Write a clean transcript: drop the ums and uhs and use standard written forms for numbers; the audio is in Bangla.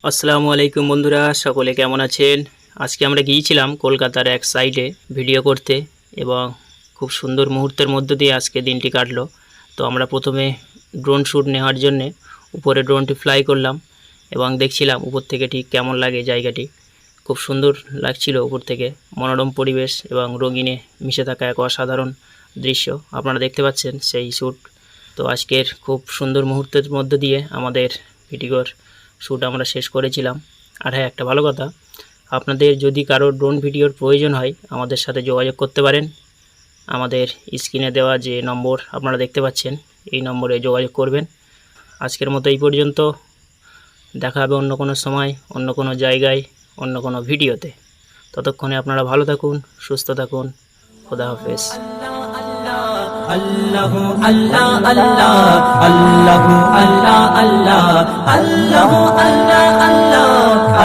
আসসালামু আলাইকুম বন্ধুরা, সকলে কেমন আছেন? আজকে আমরা গিয়েছিলাম কলকাতার এক সাইডে ভিডিও করতে এবং খুব সুন্দর মুহূর্তের মধ্য দিয়ে আজকে দিনটি কাটলো। তো আমরা প্রথমে ড্রোন শ্যুট নেওয়ার জন্যে উপরে ড্রোনটি ফ্লাই করলাম এবং দেখছিলাম উপর থেকে ঠিক কেমন লাগে জায়গাটি। খুব সুন্দর লাগছিল উপর থেকে, মনোরম পরিবেশ এবং রঙিনে মিশে থাকা এক অসাধারণ দৃশ্য আপনারা দেখতে পাচ্ছেন সেই শ্যুট। তো আজকের খুব সুন্দর মুহূর্তের মধ্য দিয়ে আমাদের ভিডিওর শ্যুট আমরা শেষ করেছিলাম। আর হ্যাঁ, একটা ভালো কথা, আপনাদের যদি কারো ড্রোন ভিডিওর প্রয়োজন হয় আমাদের সাথে যোগাযোগ করতে পারেন। আমাদের স্ক্রিনে দেওয়া যে নম্বর আপনারা দেখতে পাচ্ছেন এই নম্বরে যোগাযোগ করবেন। আজকের মতো এই পর্যন্ত, দেখা হবে অন্য কোনো সময়, অন্য কোনো জায়গায়, অন্য কোনো ভিডিওতে। ততক্ষণে আপনারা ভালো থাকুন, সুস্থ থাকুন। খোদা হাফেজ। আল্লাহ আল্লাহ আল্লাহ আল্লাহ আল্লাহ আল্লাহ আল্লাহ আল্লাহ